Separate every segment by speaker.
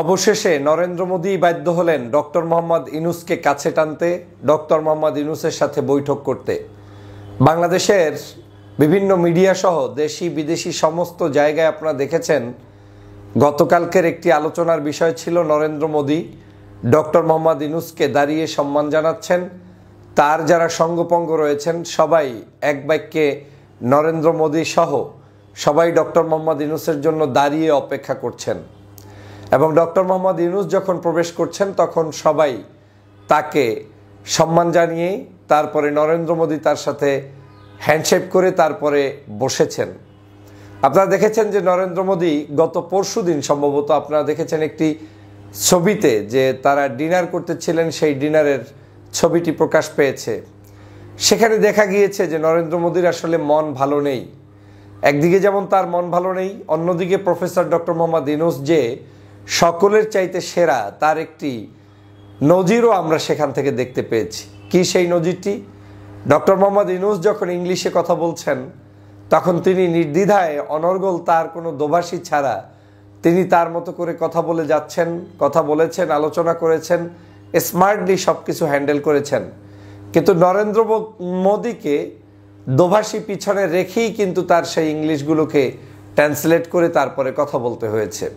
Speaker 1: অবশেষে নরেন্দ্র মোদী বাধ্য হলেন ডক্টর মোহাম্মদ ইউনূসকে কাছে টানতে, ডক্টর মোহাম্মদ ইউনূসের সাথে বৈঠক করতে। বাংলাদেশের বিভিন্ন মিডিয়া সহ দেশি বিদেশি সমস্ত জায়গায় আপনারা দেখেছেন গতকালকের একটি আলোচনার বিষয় ছিল নরেন্দ্র মোদী ডক্টর মোহাম্মদ ইউনূসকে দাঁড়িয়ে সম্মান জানাচ্ছেন। তার যারা সঙ্গপঙ্গ রয়েছেন সবাই এক বাক্যে নরেন্দ্র মোদী সহ সবাই ডক্টর মোহাম্মদ ইউনূসের জন্য দাঁড়িয়ে অপেক্ষা করছেন এবং ডক্টর মোহাম্মদ ইউনূস যখন প্রবেশ করছেন তখন সবাই তাকে সম্মান জানিয়ে তারপরে নরেন্দ্র মোদী তার সাথে হ্যান্ডশেক করে তারপরে বসেছেন। আপনারা দেখেছেন যে নরেন্দ্র মোদী গত পরশুদিন সম্ভবত আপনারা দেখেছেন একটি ছবিতে যে তারা ডিনার করতেছিলেন, সেই ডিনারের ছবিটি প্রকাশ পেয়েছে। সেখানে দেখা গিয়েছে যে নরেন্দ্র মোদীর আসলে মন ভালো নেই। একদিকে যেমন তার মন ভালো নেই, অন্যদিকে প্রফেসর ডক্টর মোহাম্মদ ইউনূস যে সকলের চাইতে সেরা তার একটি নজিরও আমরা সেখান থেকে দেখতে পেয়েছি। কি সেই নজিরটি? ডক্টর মোহাম্মদ ইউনূস যখন ইংলিশে কথা বলছেন তখন তিনি নির্দ্বিধায় অনর্গল, তার কোনো দোভাষী ছাড়া তিনি তার মতো করে কথা বলে যাচ্ছেন, কথা বলেছেন, আলোচনা করেছেন, স্মার্টলি সব কিছু হ্যান্ডেল করেছেন। কিন্তু নরেন্দ্র মোদীকে দোভাষী পিছনে রেখেই কিন্তু তার সেই ইংলিশগুলোকে ট্রান্সলেট করে তারপরে কথা বলতে হয়েছে।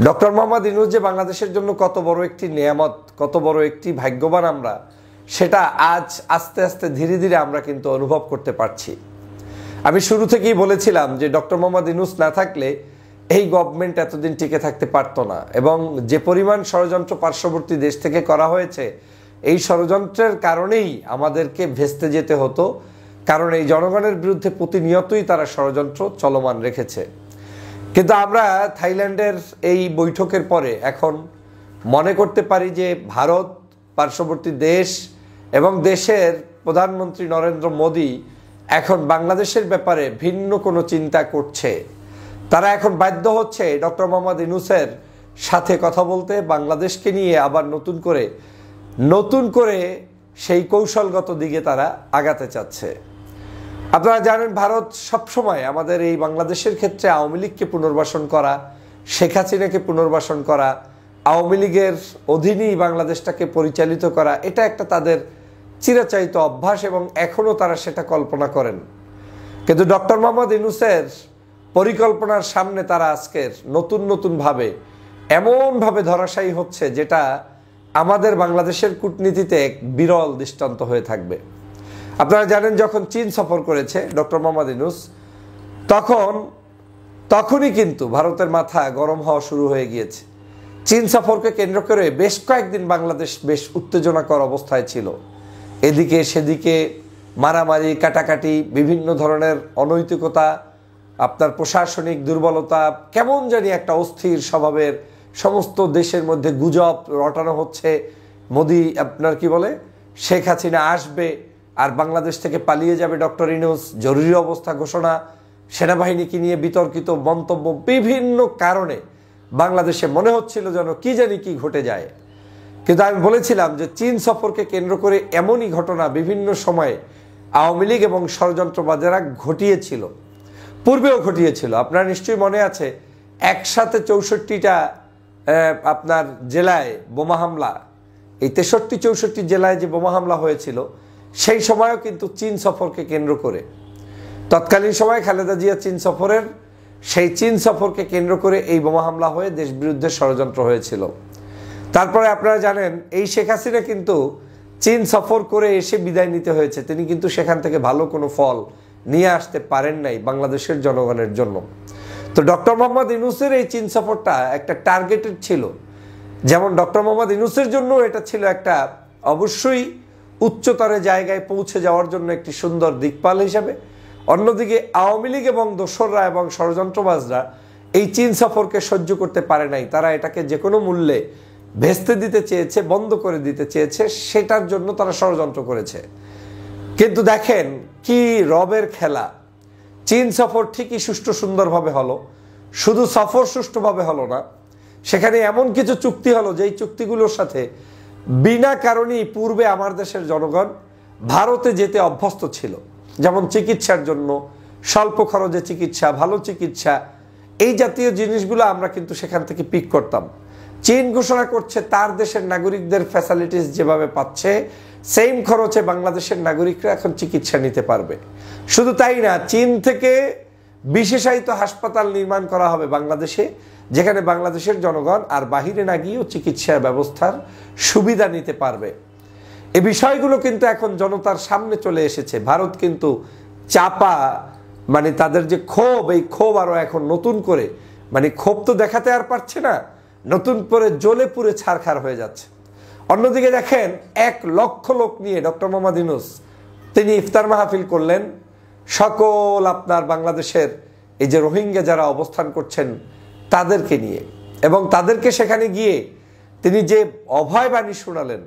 Speaker 1: ডক্টর মোহাম্মদ ইউনূস যে বাংলাদেশের জন্য কত বড় একটি নেয়ামত, কত বড় একটি ভাগ্যবান আমরা, সেটা আজ আস্তে আস্তে ধীরে ধীরে আমরা কিন্তু অনুভব করতে পারছি। আমি শুরু থেকেই বলেছিলাম যে ডক্টর মোহাম্মদ ইউনূস না থাকলে এই গভর্নমেন্ট এতদিন টিকে থাকতে পারতো না এবং যে পরিমাণ ষড়যন্ত্র পার্শ্ববর্তী দেশ থেকে করা হয়েছে এই ষড়যন্ত্রের কারণেই আমাদেরকে ভেস্তে যেতে হতো, কারণ এই জনগণের বিরুদ্ধে প্রতিনিয়তই তারা ষড়যন্ত্র চলমান রেখেছে। কিন্তু আমরা থাইল্যান্ডের এই বৈঠকের পরে এখন মনে করতে পারি যে ভারত, পার্শ্ববর্তী দেশ এবং দেশের প্রধানমন্ত্রী নরেন্দ্র মোদী এখন বাংলাদেশের ব্যাপারে ভিন্ন কোনো চিন্তা করছে। তারা এখন বাধ্য হচ্ছে ডক্টর মোহাম্মদ ইউনূসের সাথে কথা বলতে, বাংলাদেশকে নিয়ে আবার নতুন করে সেই কৌশলগত দিকে তারা আগাতে চাচ্ছে। আপনারা জানেন ভারত সবসময় আমাদের এই বাংলাদেশের ক্ষেত্রে আওয়ামী লীগকে পুনর্বাসন করা, শেখ হাসিনাকে পুনর্বাসন করা, আওয়ামী লীগের অধীনেই বাংলাদেশটাকে পরিচালিত করা, এটা একটা তাদের চিরাচরিত অভ্যাস এবং এখনও তারা সেটা কল্পনা করেন। কিন্তু ডক্টর মোহাম্মদ ইউনূসের পরিকল্পনার সামনে তারা আজকের নতুনভাবে এমনভাবে ধরাশায়ী হচ্ছে যেটা আমাদের বাংলাদেশের কূটনীতিতে এক বিরল দৃষ্টান্ত হয়ে থাকবে। আপনারা জানেন যখন চীন সফর করেছে ডক্টর মোহাম্মদ ইউনূস তখনই কিন্তু ভারতের মাথা গরম হওয়া শুরু হয়ে গিয়েছে। চীন সফরকে কেন্দ্র করে বেশ কয়েকদিন বাংলাদেশ বেশ উত্তেজনাকর অবস্থায় ছিল। এদিকে সেদিকে মারামারি, কাটাকাটি, বিভিন্ন ধরনের অনৈতিকতা, আপনার প্রশাসনিক দুর্বলতা, কেমন জানি একটা অস্থির স্বভাবের সমস্ত দেশের মধ্যে গুজব রটানো হচ্ছে। মোদি আপনার কি বলে শেখ হাসিনা আসবে আর বাংলাদেশ থেকে পালিয়ে যাবে ডক্টর ইউনূস, জরুরি অবস্থা ঘোষণা, সেনাবাহিনীকে নিয়ে বিতর্কিত মন্তব্য, বিভিন্ন কারণে বাংলাদেশে মনে হচ্ছিল যেন কি জানি কি ঘটে যায়। কিন্তু আমি বলেছিলাম যে চীন সফরকে কেন্দ্র করে এমনই ঘটনা বিভিন্ন সময়ে আওয়ামী লীগ এবং ষড়যন্ত্রবাদেরা ঘটিয়েছিল, পূর্বেও ঘটিয়েছিল। আপনার নিশ্চয়ই মনে আছে একসাথে 64টা আপনার জেলায় বোমা হামলা, এই 63-64 জেলায় যে বোমা হামলা হয়েছিল সেই সময়ও কিন্তু চীন সফরকে কেন্দ্র করে, তৎকালীন সময় খালেদা জিয়া সেই চীন সফরকে কেন্দ্র করে এই বোমা হামলা হয়ে দেশ বিরুদ্ধে ষড়যন্ত্র হয়েছিল। তারপরে আপনারা জানেন এই শেখ হাসিনা কিন্তু চীন সফর করে এসে বিদায় নিতে হয়েছে, তিনি কিন্তু সেখান থেকে ভালো কোনো ফল নিয়ে আসতে পারেন নাই বাংলাদেশের জনগণের জন্য। তো ডক্টর মোহাম্মদ ইউনূসের এই চীন সফরটা একটা টার্গেটেড ছিল, যেমন ডক্টর মোহাম্মদ ইউনূসের জন্য এটা ছিল একটা অবশ্যই উচ্চতর জায়গায় পৌঁছে যাওয়ার জন্য একটি সুন্দর দিকপাল হিসাবে। অন্যদিকে আওয়ামী লীগ এবং দোসররা এবং ষড়যন্ত্রবাজরা এই চীন সফরকে সহ্য করতে পারে নাই, তারা এটাকে যে কোনো মূল্যে ভেস্তে দিতে চেয়েছে, বন্ধ করে দিতে চেয়েছে, সেটার জন্য তারা ষড়যন্ত্র করেছে। কিন্তু দেখেন কি রবের খেলা, চীন সফর ঠিকই সুষ্ঠু সুন্দরভাবে হলো, শুধু সফর সুষ্ঠুভাবে হলো না, সেখানে এমন কিছু চুক্তি হলো যেই চুক্তিগুলোর সাথে বিনা কারণেই পূর্বে আমার দেশের জনগণ ভারতে যেতে অভ্যস্ত ছিল। যেমন চিকিৎসার জন্য স্বল্প খরচে চিকিৎসা, ভালো চিকিৎসা, এই জাতীয় জিনিসগুলো আমরা কিন্তু সেখান থেকে পিক করতাম। চীন ঘোষণা করছে তার দেশের নাগরিকদের ফ্যাসিলিটিস যেভাবে পাচ্ছে সেম খরচে বাংলাদেশের নাগরিকরা এখন চিকিৎসা নিতে পারবে। শুধু তাই না, চীন থেকে বিশেষায়িত হাসপাতাল নির্মাণ করা হবে বাংলাদেশে, যেখানে বাংলাদেশের জনগণ আর বাহিরে না গিয়েও চিকিৎসা ব্যবস্থার সুবিধা নিতে পারবে। এই বিষয়গুলো কিন্তু এখন জনতার সামনে চলে এসেছে। ভারত কিন্তু চাপা তাদের যে ক্ষোভ, এই ক্ষোভ আরো এখন নতুন করে ক্ষোভ তো দেখাতে আর পারছে না, নতুন করে জ্বলে পুড়ে ছারখার হয়ে যাচ্ছে। অন্যদিকে দেখেন 1 লক্ষ লোক নিয়ে ডক্টর মোহাম্মদ ইউনূস তিনি ইফতার মাহফিল করলেন সকল আপনার বাংলাদেশের এই যে রোহিঙ্গা যারা অবস্থান করছেন তাদেরকে নিয়ে, এবং তাদেরকে সেখানে গিয়ে তিনি যে অভয় বাণী শোনালেন,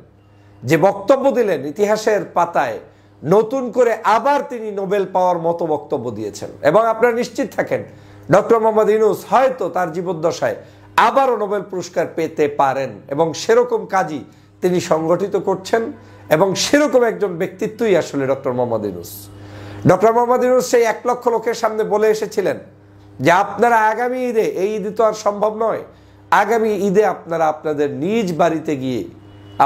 Speaker 1: যে বক্তব্য দিলেন, ইতিহাসের পাতায় নতুন করে আবার তিনি নোবেল পাওয়ার মতো বক্তব্য দিয়েছেন। এবং আপনারা নিশ্চিত থাকেন ডক্টর মোহাম্মদ ইউনূস হয়তো তার জীবদ্দশায় আবারও নোবেল পুরস্কার পেতে পারেন, এবং সেরকম কাজই তিনি সংগঠিত করছেন, এবং সেরকম একজন ব্যক্তিত্বই আসলে ডক্টর মোহাম্মদ ইউনূস। ডক্টর মোহাম্মদ ইউনূস সেই 1 লক্ষ লোকের সামনে বলে এসেছিলেন যে আপনারা আগামী ঈদে, এই ঈদে তো আর সম্ভব নয়, আগামী ঈদে আপনারা আপনাদের নিজ বাড়িতে গিয়ে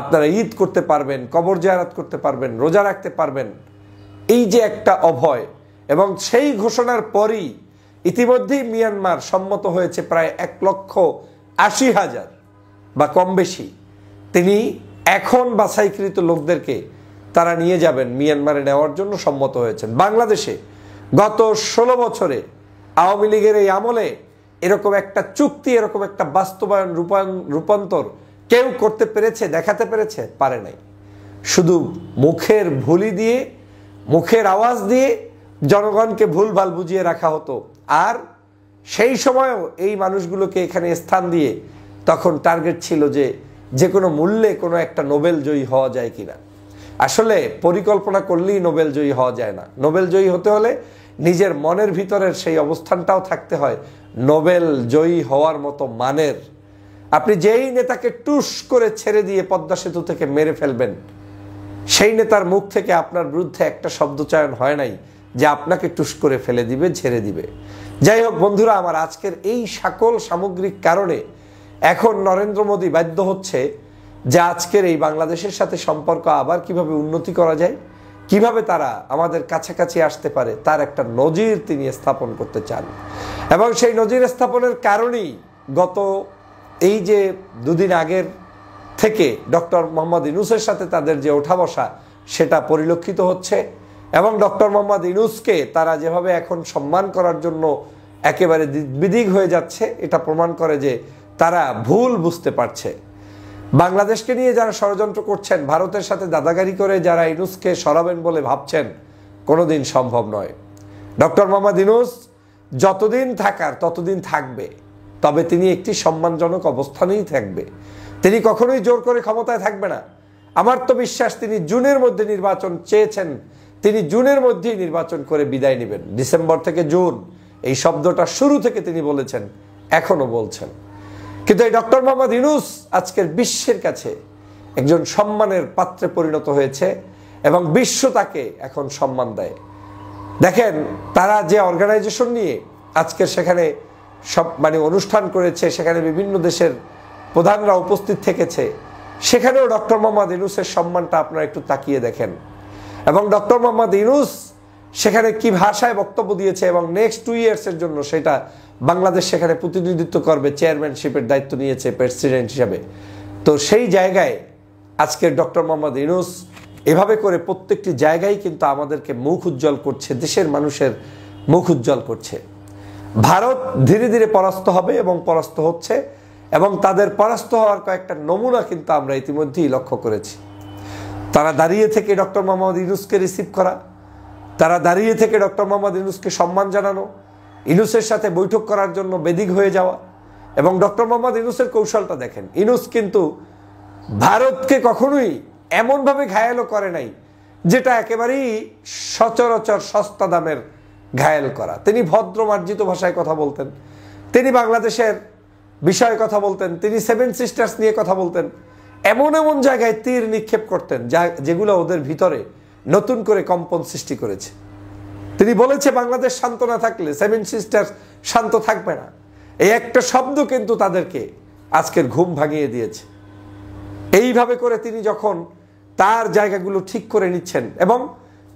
Speaker 1: আপনারা ঈদ করতে পারবেন, কবর জিয়ারত করতে পারবেন, রোজা রাখতে পারবেন। এই যে একটা অভয়, এবং সেই ঘোষণার পরই ইতিমধ্যেই মিয়ানমার সম্মত হয়েছে প্রায় 1,80,000 বা কম বেশি তিনি এখন বাছাইকৃত লোকদেরকে তারা নিয়ে যাবেন মিয়ানমারে নেওয়ার জন্য সম্মত হয়েছেন। বাংলাদেশে গত 16 বছরে আওয়ামী লীগের এই আমলে এরকম একটা চুক্তি, এরকম একটা বাস্তবায়ন, রূপান্তর কেউ করতে পেরেছে, দেখাতে পেরেছে? পারে নাই। শুধু মুখের ভুলি দিয়ে, মুখের আওয়াজ দিয়ে জনগণকে ভুলভাল বুঝিয়ে রাখা হতো। আর সেই সময়ও এই মানুষগুলোকে এখানে স্থান দিয়ে তখন টার্গেট ছিল যে কোনো মূল্যে কোনো একটা নোবেল জয়ী হওয়া যায় কিনা। আসলে পরিকল্পনা করলেই নোবেল জয়ী হওয়া যায় না। নোবেল জয়ী হতে হলে নিজের মনের ভিতরের সেই অবস্থানটাও থাকতে হয় নোবেল জয়ী হওয়ার মতো মানের। আপনি যেই নেতাকে টুস করে ছেড়ে দিয়ে পদ্মা সেতু থেকে মেরে ফেলবেন, সেই নেতার মুখ থেকে আপনার বিরুদ্ধে একটা শব্দচয়ন হয় নাই যে আপনাকে টুস করে ফেলে দিবে, ছেড়ে দিবে। যাই হোক বন্ধুরা, আমার আজকের এই সকল সামগ্রিক কারণে এখন নরেন্দ্র মোদী বাধ্য হচ্ছে যে আজকের এই বাংলাদেশের সাথে সম্পর্ক আবার কিভাবে উন্নতি করা যায়, কিভাবে তারা আমাদের কাছাকাছি আসতে পারে, তার একটা নজির তিনি স্থাপন করতে চান। এবং সেই নজির স্থাপনের কারণেই গত এই যে 2 দিন আগের থেকে ডক্টর মোহাম্মদ ইউনূসের সাথে তাদের যে ওঠা বসা সেটা পরিলক্ষিত হচ্ছে। এবং ডক্টর মোহাম্মদ ইউনূসকে তারা যেভাবে এখন সম্মান করার জন্য একেবারে বিদিক হয়ে যাচ্ছে, এটা প্রমাণ করে যে তারা ভুল বুঝতে পারছে। বাংলাদেশকে নিয়ে যারা ষড়যন্ত্র করছেন, ভারতের সাথে দাদাগারি করে যারা ইউনূসকে সরাবেন বলে ভাবছেন, কোনোদিন সম্ভব নয়। ডক্টর মোহাম্মদ ইউনূস যতদিন থাকার ততদিন থাকবে, তবে তিনি একটি সম্মানজনক অবস্থানেই থাকবে। তিনি কখনোই জোর করে ক্ষমতায় থাকবে না। আমার তো বিশ্বাস তিনি জুনের মধ্যে নির্বাচন চেয়েছেন, তিনি জুনের মধ্যেই নির্বাচন করে বিদায় নেবেন। ডিসেম্বর থেকে জুন এই শব্দটা শুরু থেকে তিনি বলেছেন, এখনো বলছেন। কিন্তু এই ডক্টর মোহাম্মদ ইউনূস আজকের বিশ্বের কাছে একজন সম্মানের পাত্রে পরিণত হয়েছে, এবং বিশ্ব তাকে এখন সম্মান দেয়। দেখেন তারা যে অর্গানাইজেশন নিয়ে আজকের সেখানে সব অনুষ্ঠান করেছে, সেখানে বিভিন্ন দেশের প্রধানরা উপস্থিত থেকেছে, সেখানেও ডক্টর মোহাম্মদ ইউনূসের সম্মানটা আপনারা একটু তাকিয়ে দেখেন। এবং ডক্টর মোহাম্মদ ইউনূস সেখানে কি ভাষায় বক্তব্য দিয়েছে, এবং নেক্সট 2 ইয়ার্সের জন্য সেটা বাংলাদেশ সেখানে প্রতিনিধিত্ব করবে, চেয়ারম্যানশিপের দায়িত্ব নিয়েছে প্রেসিডেন্ট হিসাবে। তো সেই জায়গায় আজকের ডক্টর মোহাম্মদ ইউনূস এভাবে করে প্রত্যেকটি জায়গায় কিন্তু আমাদেরকে মুখ উজ্জ্বল করছে, দেশের মানুষের মুখ উজ্জ্বল করছে। ভারত ধীরে ধীরে পরাস্ত হবে এবং পরাস্ত হচ্ছে, এবং তাদের পরাস্ত হওয়ার কয়েকটা নমুনা কিন্তু আমরা ইতিমধ্যেই লক্ষ্য করেছি। তারা দাঁড়িয়ে থেকে ডক্টর মোহাম্মদ ইউনূসকে রিসিভ করা, তারা দাঁড়িয়ে থেকে ডক্টর মোহাম্মদ ইউনূসকে সম্মান জানানো, ইউনূসের সাথে বৈঠক করার জন্য বেদিক হয়ে যাওয়া। এবং ডক্টর মোহাম্মদ ইউনূসের কৌশলটা দেখেন, ইউনূস কিন্তু ভারতকে কখনোই এমনভাবে ঘায়েলও করে নাই যেটা একেবারেই সচরাচর সস্তা দামের ঘায়েল করা। তিনি ভদ্র মার্জিত ভাষায় কথা বলতেন, তিনি বাংলাদেশের বিষয়ে কথা বলতেন, তিনি 7 সিস্টার্স নিয়ে কথা বলতেন, এমন এমন জায়গায় তীর নিক্ষেপ করতেন যেগুলো ওদের ভিতরে নতুন করে কম্পন সৃষ্টি করেছে। তিনি বলেছে বাংলাদেশ শান্ত না থাকলে 7 সিস্টার্স শান্ত থাকবে না। এই একটা শব্দ কিন্তু তাদেরকে আজকের ঘুম ভাঙিয়ে দিয়েছে। এইভাবে করে তিনি যখন তার জায়গাগুলো ঠিক করে নিচ্ছেন এবং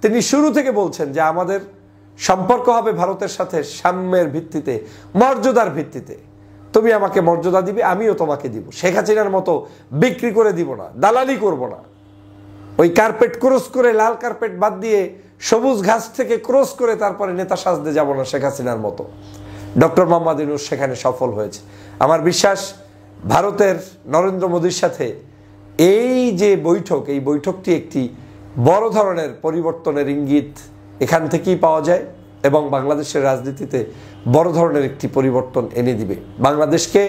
Speaker 1: তিনি শুরু থেকে বলছেন যে আমাদের সম্পর্ক হবে ভারতের সাথে সাম্যের ভিত্তিতে, মর্যাদার ভিত্তিতে, তুমি আমাকে মর্যাদা দিবে, আমিও তোমাকে দিব। শেখ হাসিনার মতো বিক্রি করে দিব না, দালালি করব না। ওই কার্পেট ক্রস করে, লাল কার্পেট বাদ দিয়ে সবুজ ঘাস থেকে ক্রস করে তারপরে নেতা সাজতে যাব না শেখ হাসিনার মতো। ডক্টর মোহাম্মদ ইউনূস সেখানে সফল হয়েছে। আমার বিশ্বাস ভারতের নরেন্দ্র মোদীর সাথে এই যে বৈঠক, এই বৈঠকটি একটি বড় ধরনের পরিবর্তনের ইঙ্গিত এখান থেকেই পাওয়া যায় এবং বাংলাদেশের রাজনীতিতে বড় ধরনের একটি পরিবর্তন এনে দিবে। বাংলাদেশকে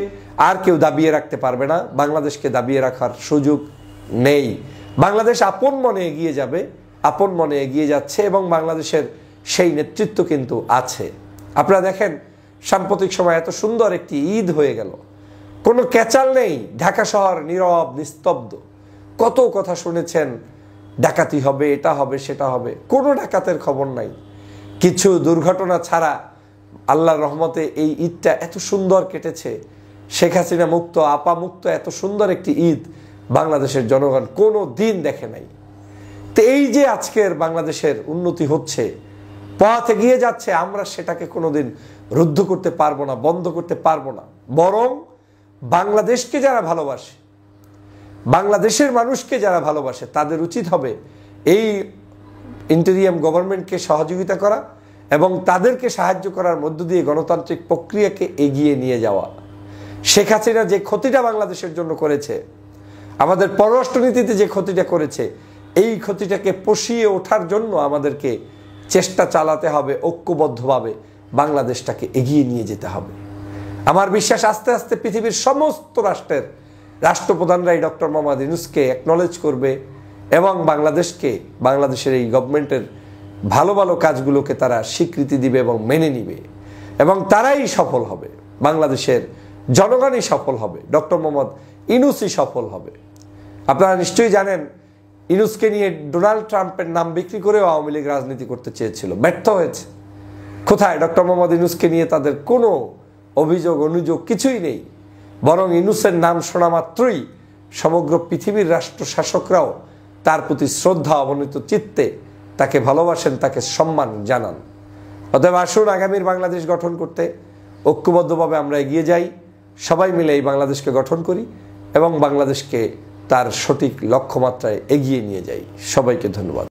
Speaker 1: আর কেউ দাবিয়ে রাখতে পারবে না, বাংলাদেশকে দাবিয়ে রাখার সুযোগ নেই। বাংলাদেশ আপন মনে এগিয়ে যাবে, আপন মনে এগিয়ে যাচ্ছে এবং বাংলাদেশের সেই নেতৃত্ব কিন্তু আছে। আপনারা দেখেন সাম্প্রতিক সময় এত সুন্দর একটি ঈদ হয়ে গেল, কোনো ক্যাচাল নেই, ঢাকা শহর নীরব নিস্তব্ধ। কত কথা শুনেছেন, ডাকাতি হবে, এটা হবে, সেটা হবে, কোনো ডাকাতের খবর নাই। কিছু দুর্ঘটনা ছাড়া আল্লাহর রহমতে এই ঈদটা এত সুন্দর কেটেছে। শেখ হাসিনা মুক্ত, আপা মুক্ত এত সুন্দর একটি ঈদ বাংলাদেশের জনগণ কোনো দিন দেখে নাই। তো এই যে আজকের বাংলাদেশের উন্নতি হচ্ছে, পথ এগিয়ে যাচ্ছে, আমরা সেটাকে কোনোদিন রুদ্ধ করতে পারবো না, বন্ধ করতে পারবো না। বরং বাংলাদেশকে যারা ভালোবাসে, বাংলাদেশের মানুষকে যারা ভালোবাসে, তাদের উচিত হবে এই ইন্টেরিয়াম গভর্নমেন্টকে সহযোগিতা করা এবং তাদেরকে সাহায্য করার মধ্য দিয়ে গণতান্ত্রিক প্রক্রিয়াকে এগিয়ে নিয়ে যাওয়া। শেখ হাসিনা যে ক্ষতিটা বাংলাদেশের জন্য করেছে, আমাদের পররাষ্ট্রনীতিতে যে ক্ষতিটা করেছে, এই ক্ষতিটাকে পুষিয়ে ওঠার জন্য আমাদেরকে চেষ্টা চালাতে হবে, ঐক্যবদ্ধভাবে বাংলাদেশটাকে এগিয়ে নিয়ে যেতে হবে। আমার বিশ্বাস আস্তে আস্তে পৃথিবীর সমস্ত রাষ্ট্রের রাষ্ট্রপ্রধানরাই ডক্টর মোহাম্মদ ইউনূসকে অ্যাকনলেজ করবে এবং বাংলাদেশের এই গভর্নমেন্টের ভালো ভালো কাজগুলোকে তারা স্বীকৃতি দিবে এবং মেনে নিবে এবং তারাই সফল হবে, বাংলাদেশের জনগণই সফল হবে, ডক্টর মোহাম্মদ ইউনূসই সফল হবে। আপনারা নিশ্চয়ই জানেন ইউনূসকে নিয়ে ডোনাল্ড ট্রাম্পের নাম বিক্রি করেও আওয়ামী লীগ রাজনীতি করতে চেয়েছিল, ব্যর্থ হয়েছে। কোথায়? ডক্টর মোহাম্মদ ইউনূসকে নিয়ে তাদের কোনো অভিযোগ অনুযোগ কিছুই নেই, বরং ইউনূসের নাম শোনা মাত্রই সমগ্র পৃথিবীর রাষ্ট্র শাসকরাও তার প্রতি শ্রদ্ধা অবনীত চিত্তে তাকে ভালোবাসেন, তাকে সম্মান জানান। অতএব আসুন আগামীর বাংলাদেশ গঠন করতে ঐক্যবদ্ধভাবে আমরা এগিয়ে যাই, সবাই মিলে এই বাংলাদেশকে গঠন করি এবং বাংলাদেশকে তার সঠিক লক্ষ্যমাত্রায় এগিয়ে নিয়ে যাই। সবাইকে ধন্যবাদ।